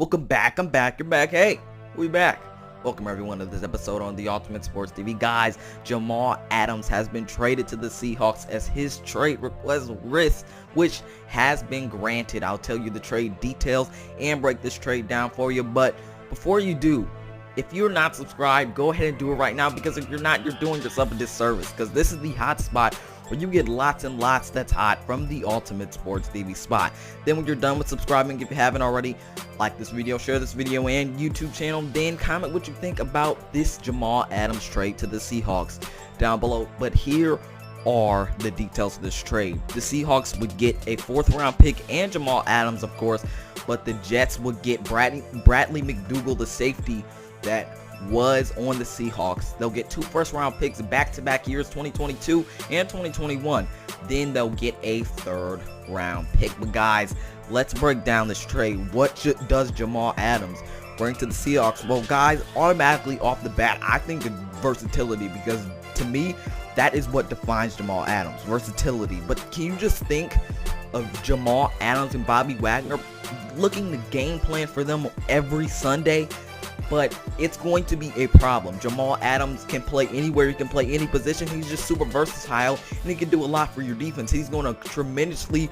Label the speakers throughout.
Speaker 1: Welcome back. I'm back. You're back. Hey, we back. Welcome everyone to this episode on the Ultimate Sports TV. Guys, Jamal Adams has been traded to the Seahawks as his trade request risk, which has been granted. I'll tell you the trade details and break this trade down for you. But before you do, if you're not subscribed, go ahead and do it right now, because if you're not, you're doing yourself a disservice, because this is the hot spot where you get lots and lots that's hot from the Ultimate Sports TV spot. Then when you're done with subscribing, if you haven't already, like this video, share this video and YouTube channel, then comment what you think about this Jamal Adams trade to the Seahawks down below. But here are the details of this trade. The Seahawks would get a 4th round pick and Jamal Adams, of course, but the Jets would get Bradley McDougald, the safety that was on the Seahawks. They'll get 2 first-round picks back-to-back years, 2022 and 2021. Then they'll get a 3rd round pick. But guys, let's break down this trade. What does Jamal Adams bring to the Seahawks? Well, guys, automatically off the bat, I think the versatility, because to me, that is what defines Jamal Adams, versatility. But can you just think of Jamal Adams and Bobby Wagner looking to game plan for them every Sunday? But it's going to be a problem. Jamal Adams can play anywhere, he can play any position. He's just super versatile, and he can do a lot for your defense. He's going to tremendously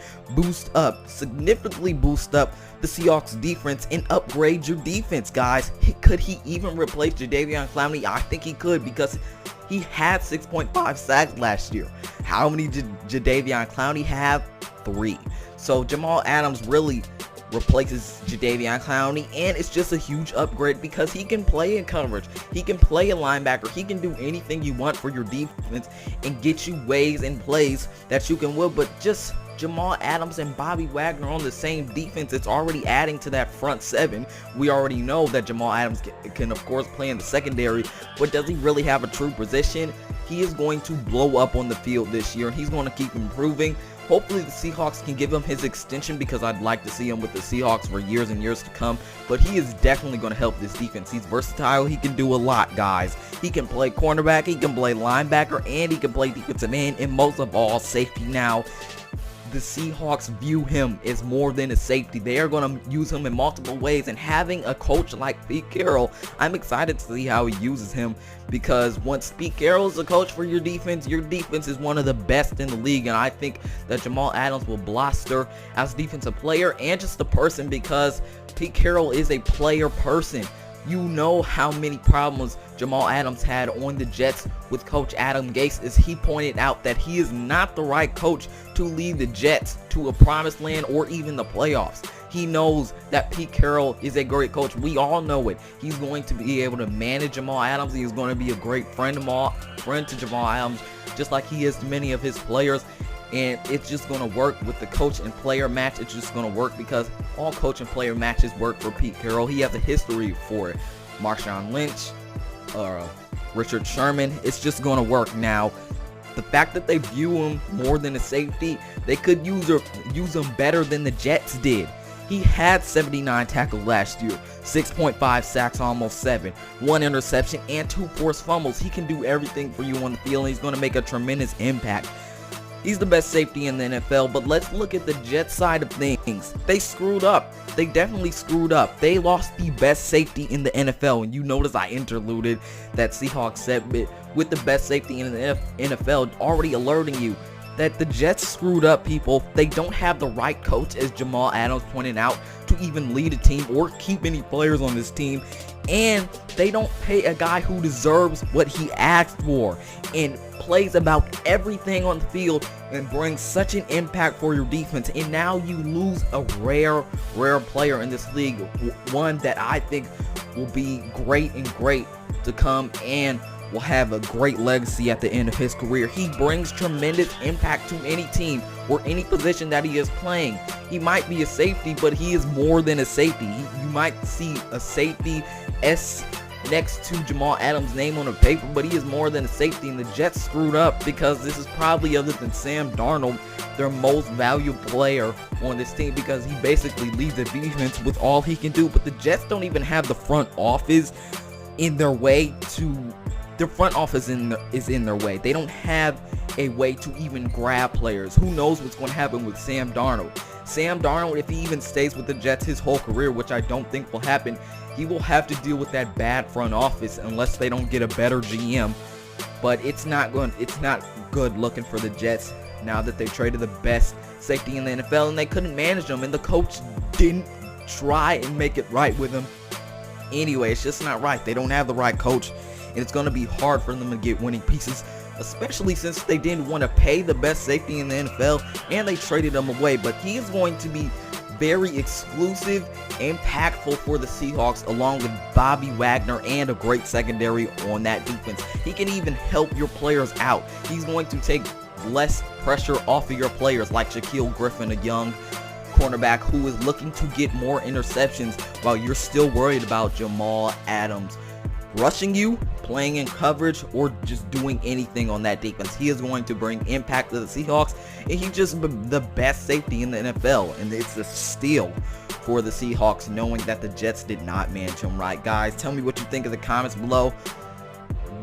Speaker 1: significantly boost up the Seahawks defense and upgrade your defense, guys. Could he even replace Clowney? I think he could, because he had 6.5 sacks last year. How many did Clowney have? 3. So Jamal Adams really replaces Clowney, and it's just a huge upgrade because he can play in coverage, he can play a linebacker, he can do anything you want for your defense and get you ways and plays that you can win. But just Jamal Adams and Bobby Wagner on the same defense, it's already adding to that front 7. We already know that Jamal Adams can of course play in the secondary, but does he really have a true position? He is going to blow up on the field this year, and he's going to keep improving. Hopefully the Seahawks can give him his extension, because I'd like to see him with the Seahawks for years and years to come. But he is definitely going to help this defense. He's versatile. He can do a lot, guys. He can play cornerback, he can play linebacker, and he can play defensive end, and most of all, safety. Now, the Seahawks view him as more than a safety. They are going to use him in multiple ways, and having a coach like Pete Carroll, I'm excited to see how he uses him, because once Pete Carroll is a coach for your defense is one of the best in the league. And I think that Jamal Adams will bluster as a defensive player and just a person, because Pete Carroll is a player person. You know how many problems Jamal Adams had on the Jets with Coach Adam Gase, as he pointed out that he is not the right coach to lead the Jets to a promised land or even the playoffs. He knows that Pete Carroll is a great coach. We all know it. He's going to be able to manage Jamal Adams. He's going to be a great friend to Jamal Adams, just like he is to many of his players. And it's just going to work with the coach and player match. It's just going to work because all coach and player matches work for Pete Carroll. He has a history for it. Marshawn Lynch, Richard Sherman, it's just going to work. Now, the fact that they view him more than a safety, they could use him better than the Jets did. He had 79 tackles last year, 6.5 sacks, almost 7, 1 interception, and 2 forced fumbles. He can do everything for you on the field, and he's going to make a tremendous impact. He's the best safety in the NFL, but let's look at the Jets side of things. They screwed up. They definitely screwed up. They lost the best safety in the NFL, and you notice I interluded that Seahawks segment with the best safety in the NFL, already alerting you that the Jets screwed up, people. They don't have the right coach, as Jamal Adams pointed out, to even lead a team or keep any players on this team. And they don't pay a guy who deserves what he asked for and plays about everything on the field and brings such an impact for your defense. And now you lose a rare player in this league, one that I think will be great to come and will have a great legacy at the end of his career. He brings tremendous impact to any team or any position that he is playing. He might be a safety, but he is more than a safety. You might see a safety S next to Jamal Adams' name on the paper, but he is more than a safety. And the Jets screwed up, because this is probably, other than Sam Darnold, their most valuable player on this team, because he basically leads the defense with all he can do. But the Jets don't even have the front office in their way to their front office is in their way. They don't have a way to even grab players. Who knows what's going to happen with Sam Darnold? Sam Darnold, if he even stays with the Jets his whole career, which I don't think will happen, he will have to deal with that bad front office unless they don't get a better GM. But it's not good looking for the Jets now that they traded the best safety in the NFL and they couldn't manage them, and the coach didn't try and make it right with him. Anyway, it's just not right. They don't have the right coach, and it's going to be hard for them to get winning pieces, especially since they didn't want to pay the best safety in the NFL and they traded him away. But he is going to be very exclusive, impactful for the Seahawks, along with Bobby Wagner and a great secondary on that defense. He can even help your players out. He's going to take less pressure off of your players, like Shaquille Griffin, a young cornerback who is looking to get more interceptions while you're still worried about Jamal Adams rushing you, playing in coverage, or just doing anything on that defense. He is going to bring impact to the Seahawks, and he's just the best safety in the NFL, and it's a steal for the Seahawks knowing that the Jets did not manage him right. Guys, tell me what you think in the comments below.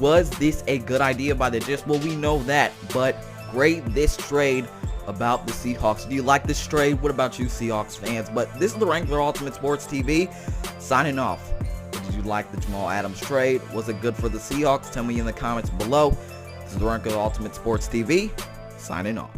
Speaker 1: Was this a good idea by the Jets? Well, we know that, but grade this trade about the Seahawks. Do you like this trade? What about you, Seahawks fans? But this is the Wrangler Ultimate Sports TV signing off. Did you like the Jamal Adams trade? Was it good for the Seahawks? Tell me in the comments below. This is the Wrangler Ultimate Sports TV signing off.